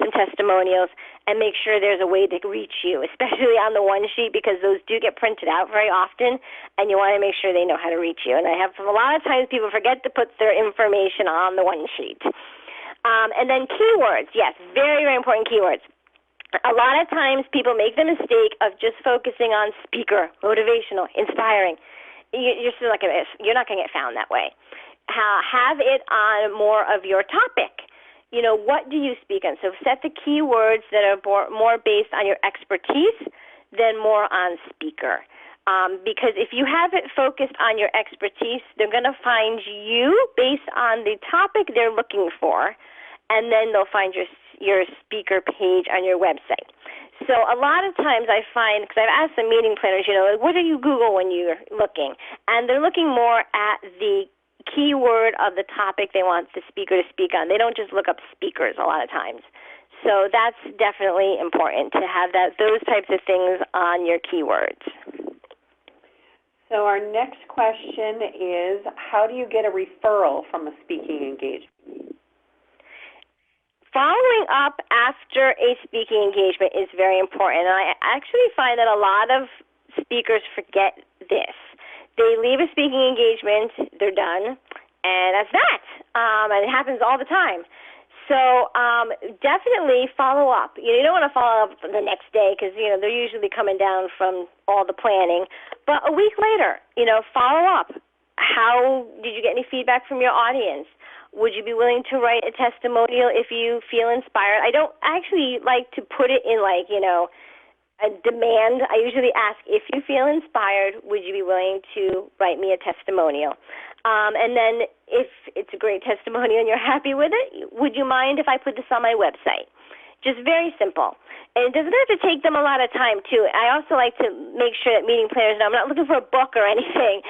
some testimonials, and make sure there's a way to reach you, especially on the one sheet, because those do get printed out very often, and you want to make sure they know how to reach you. And I have a lot of times people forget to put their information on the one sheet. And then keywords, yes, very, very important keywords. A lot of times people make the mistake of just focusing on speaker, motivational, inspiring. You're not going to get found that way. Have it on more of your topic. What do you speak on? So set the keywords that are more based on your expertise than more on speaker. Because if you have it focused on your expertise, they're going to find you based on the topic they're looking for, and then they'll find your speaker page on your website. So a lot of times I find, because I've asked some meeting planners, what do you Google when you're looking? And they're looking more at the keyword of the topic they want the speaker to speak on. They don't just look up speakers a lot of times. So that's definitely important to have those types of things on your keywords. So our next question is, how do you get a referral from a speaking engagement? Following up after a speaking engagement is very important, and I actually find that a lot of speakers forget this. They leave a speaking engagement, they're done, and that's that. And it happens all the time. So definitely follow up. You don't want to follow up the next day because, they're usually coming down from all the planning. But a week later, follow up. How did you get any feedback from your audience? Would you be willing to write a testimonial if you feel inspired? I don't actually like to put it in a demand. I usually ask, if you feel inspired, would you be willing to write me a testimonial? And then if it's a great testimonial and you're happy with it, would you mind if I put this on my website? Just very simple. And it doesn't have to take them a lot of time, too. I also like to make sure that meeting planners know I'm not looking for a book or anything,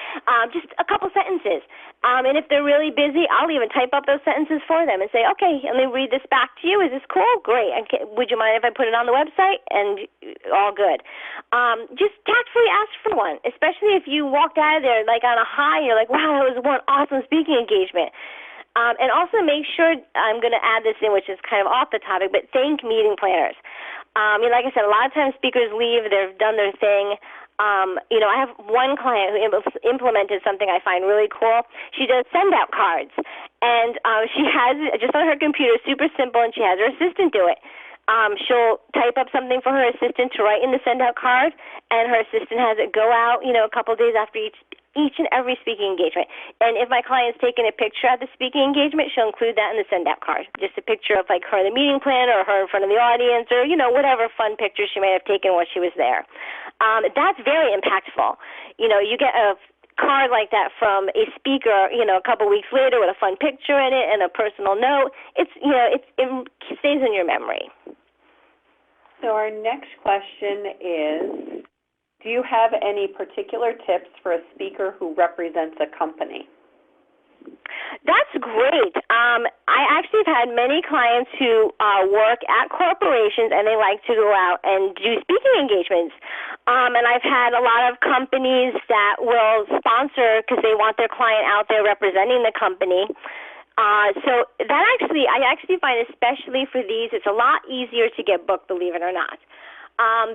just a couple sentences. And if they're really busy, I'll even type up those sentences for them and say, okay, let me read this back to you. Is this cool? Great. Would you mind if I put it on the website? And all good. Just tactfully ask for one, especially if you walked out of there on a high and you're like, wow, that was one awesome speaking engagement. And also make sure, I'm going to add this in, which is kind of off the topic, but thank meeting planners. Like I said, a lot of times speakers leave, they've done their thing. I have one client who implemented something I find really cool. She does send-out cards, and she has it just on her computer, super simple, and she has her assistant do it. She'll type up something for her assistant to write in the send-out card, and her assistant has it go out, a couple of days after each and every speaking engagement. And if my client's taking a picture at the speaking engagement, she'll include that in the send-out card. Just a picture of her in the meeting plan or her in front of the audience or, whatever fun picture she may have taken while she was there. That's very impactful. You get a card like that from a speaker, a couple weeks later with a fun picture in it and a personal note. It stays in your memory. So our next question is, do you have any particular tips for a speaker who represents a company? That's great. I actually have had many clients who work at corporations and they like to go out and do speaking engagements. And I've had a lot of companies that will sponsor because they want their client out there representing the company. So that I actually find, especially for these, it's a lot easier to get booked, believe it or not,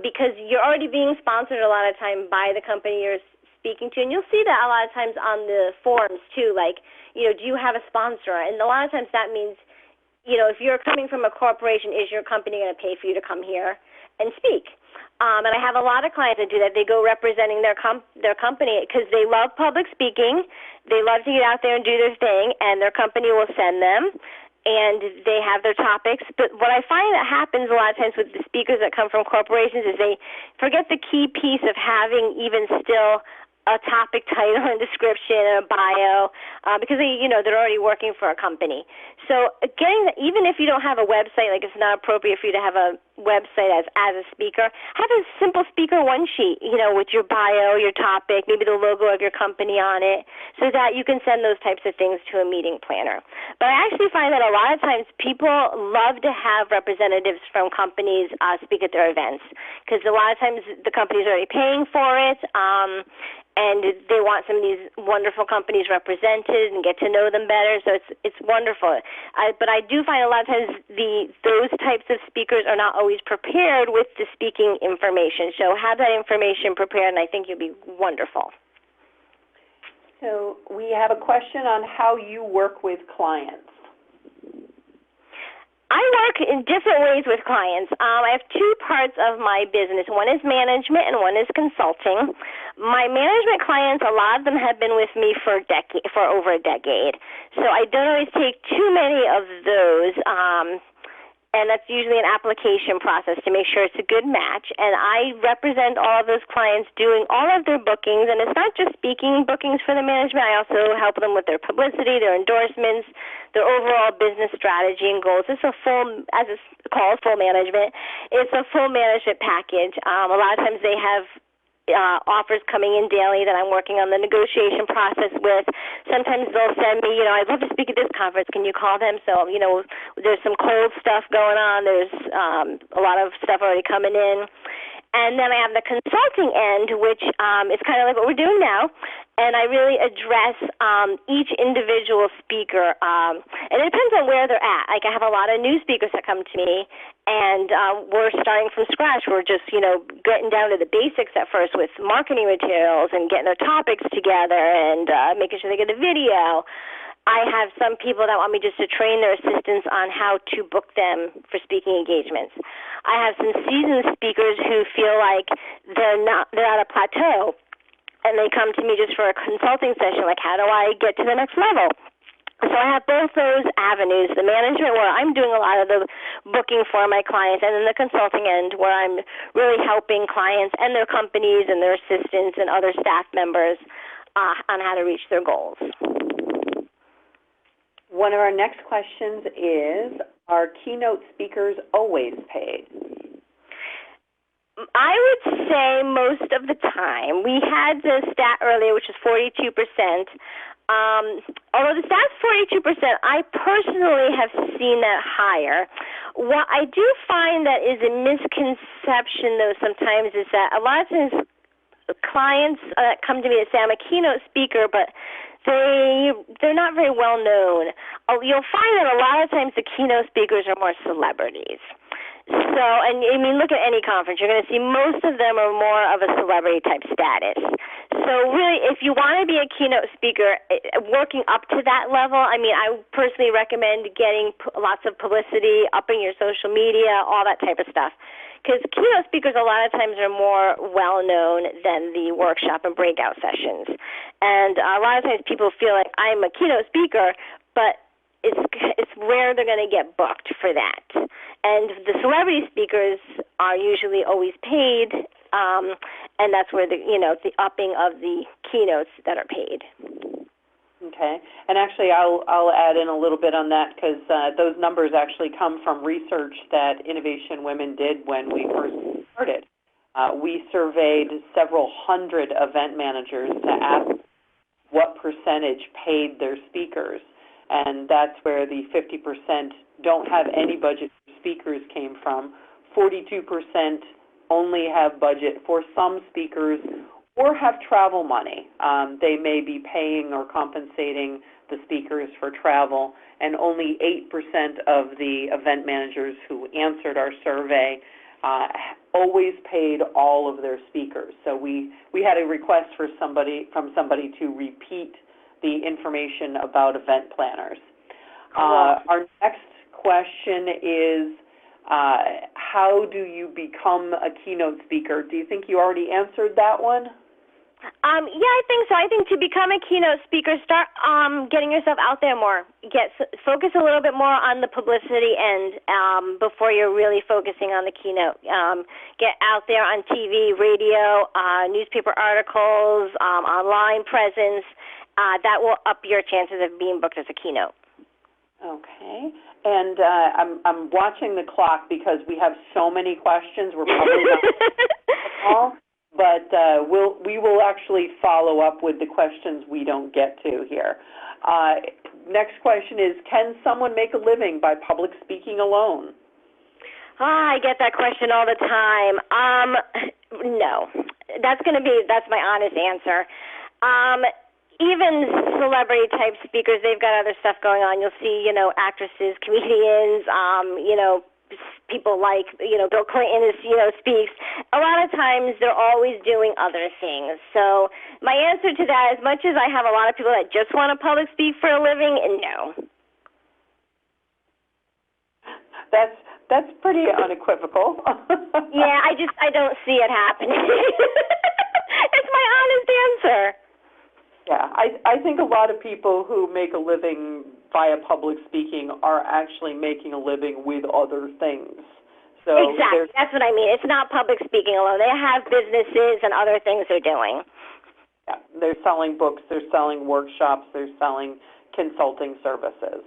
because you're already being sponsored a lot of time by the company you're speaking to, and you'll see that a lot of times on the forums too, like, do you have a sponsor? And a lot of times that means, if you're coming from a corporation, is your company going to pay for you to come here and speak? And I have a lot of clients that do that. They go representing their company because they love public speaking. They love to get out there and do their thing, and their company will send them, and they have their topics. But what I find that happens a lot of times with the speakers that come from corporations is they forget the key piece of having even still a topic title and description and a bio because they're already working for a company. So even if you don't have a website, like it's not appropriate for you to have a website as a speaker, have a simple speaker one sheet, with your bio, your topic, maybe the logo of your company on it, so that you can send those types of things to a meeting planner. But I actually find that a lot of times people love to have representatives from companies speak at their events because a lot of times the company's already paying for it, and they want some of these wonderful companies represented and get to know them better. So it's wonderful. But I do find a lot of times those types of speakers are not always prepared with the speaking information. So have that information prepared, and I think you'll be wonderful. So we have a question on how you work with clients. I work in different ways with clients. I have two parts of my business. One is management and one is consulting. My management clients, a lot of them have been with me for over a decade. So I don't always take too many of those. And that's usually an application process to make sure it's a good match. And I represent all of those clients doing all of their bookings. And it's not just speaking bookings for the management. I also help them with their publicity, their endorsements, their overall business strategy and goals. It's a full, as it's called, full management. It's a full management package. A lot of times they have offers coming in daily that I'm working on the negotiation process with. Sometimes they'll send me, I'd love to speak at this conference. Can you call them? So, there's some cold stuff going on. There's a lot of stuff already coming in. And then I have the consulting end, which is kind of like what we're doing now. And I really address each individual speaker. And it depends on where they're at. Like I have a lot of new speakers that come to me, and we're starting from scratch. We're just, getting down to the basics at first with marketing materials and getting their topics together and making sure they get a video. I have some people that want me just to train their assistants on how to book them for speaking engagements. I have some seasoned speakers who feel like they're at a plateau, and they come to me just for a consulting session, like how do I get to the next level? So I have both those avenues, the management where I'm doing a lot of the booking for my clients, and then the consulting end where I'm really helping clients and their companies and their assistants and other staff members on how to reach their goals. One of our next questions is, are keynote speakers always paid? I would say most of the time. We had the stat earlier, which is 42%. Although the stat's 42%, I personally have seen that higher. What I do find that is a misconception, though, sometimes is that a lot of times clients come to me and say, I'm a keynote speaker, but they're not very well known. You'll find that a lot of times the keynote speakers are more celebrities. So, and I mean, look at any conference. You're going to see most of them are more of a celebrity-type status. So really, if you want to be a keynote speaker, working up to that level, I mean, I personally recommend getting lots of publicity, upping your social media, all that type of stuff. Because keynote speakers a lot of times are more well-known than the workshop and breakout sessions. And a lot of times people feel like I'm a keynote speaker, but it's rare they're going to get booked for that. And the celebrity speakers are usually always paid, and that's where the upping of the keynotes that are paid. Okay, and actually I'll add in a little bit on that because those numbers actually come from research that Innovation Women did when we first started. We surveyed several hundred event managers to ask what percentage paid their speakers, and that's where the 50% don't have any budget for speakers came from. 42% only have budget for some speakers or have travel money. They may be paying or compensating the speakers for travel, and only 8% of the event managers who answered our survey always paid all of their speakers. So we had a request from somebody to repeat the information about event planners. Our next question is, how do you become a keynote speaker? Do you think you already answered that one? Yeah, I think so. I think to become a keynote speaker, start getting yourself out there more. Focus a little bit more on the publicity end before you're really focusing on the keynote. Get out there on TV, radio, newspaper articles, online presence. That will up your chances of being booked as a keynote. Okay. And I'm watching the clock because we have so many questions. We're probably not all. But we will actually follow up with the questions we don't get to here. Next question is, can someone make a living by public speaking alone? I get that question all the time. No. That's my honest answer. Even celebrity-type speakers, they've got other stuff going on. You'll see, actresses, comedians, people like, Bill Clinton speaks. A lot of times they're always doing other things. So my answer to that, as much as I have a lot of people that just want to public speak for a living, no. That's pretty unequivocal. Yeah, I don't see it happening. It's my honest answer. Yeah, I think a lot of people who make a living via public speaking are actually making a living with other things. So exactly, that's what I mean. It's not public speaking alone. They have businesses and other things they're doing. Yeah, they're selling books, they're selling workshops, they're selling consulting services.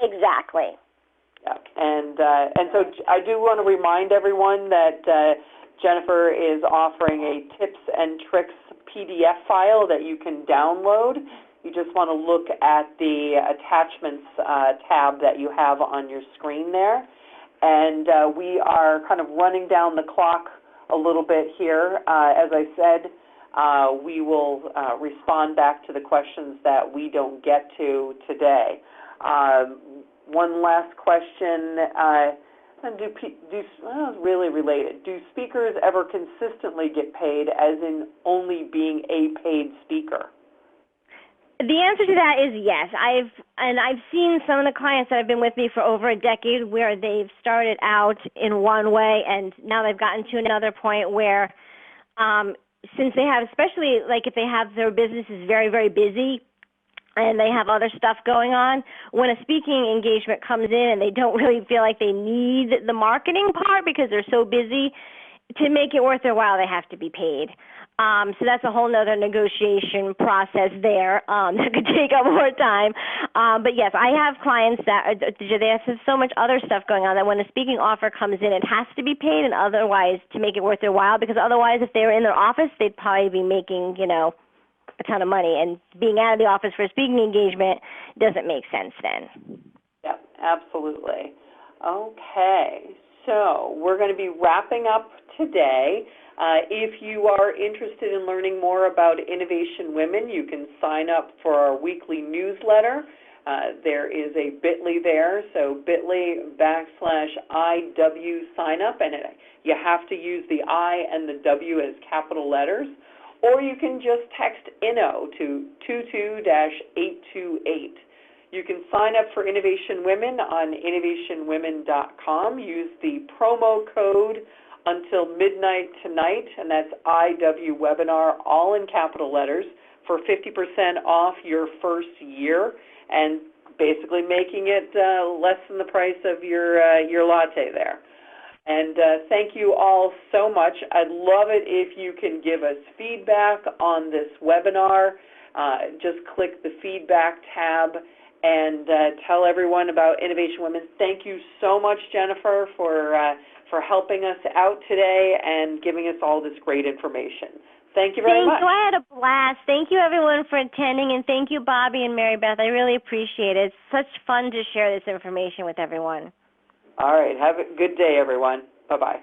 Exactly. Yeah, and so I do want to remind everyone that Jennifer is offering a tips and tricks PDF file that you can download. You just want to look at the attachments tab that you have on your screen there. And we are kind of running down the clock a little bit here. As I said, we will respond back to the questions that we don't get to today. One last question. Really related. Do speakers ever consistently get paid, as in only being a paid speaker? The answer to that is yes. I've seen some of the clients that have been with me for over a decade where they've started out in one way and now they've gotten to another point where since they have, especially like if they have their business is very, very busy, and they have other stuff going on, when a speaking engagement comes in and they don't really feel like they need the marketing part because they're so busy, to make it worth their while, they have to be paid. So that's a whole other negotiation process there that could take up more time. But yes, I have clients that they have so much other stuff going on that when a speaking offer comes in, it has to be paid, and otherwise to make it worth their while, because otherwise if they were in their office, they'd probably be making, a ton of money, and being out of the office for a speaking engagement doesn't make sense then. Yeah, absolutely. Okay, so we're going to be wrapping up today. If you are interested in learning more about Innovation Women, you can sign up for our weekly newsletter. There is a bit.ly there, so bit.ly/IW sign up, and you have to use the I and the W as capital letters. Or you can just text INNO to 22-828. You can sign up for Innovation Women on innovationwomen.com. Use the promo code until midnight tonight, and that's IW Webinar, all in capital letters, for 50% off your first year, and basically making it less than the price of your latte there. And thank you all so much. I'd love it if you can give us feedback on this webinar. Just click the feedback tab and tell everyone about Innovation Women. Thank you so much, Jennifer, for helping us out today and giving us all this great information. Thank you very much. Thank you. I had a blast. Thank you, everyone, for attending, and thank you, Bobby and Mary Beth. I really appreciate it. It's such fun to share this information with everyone. All right. Have a good day, everyone. Bye-bye.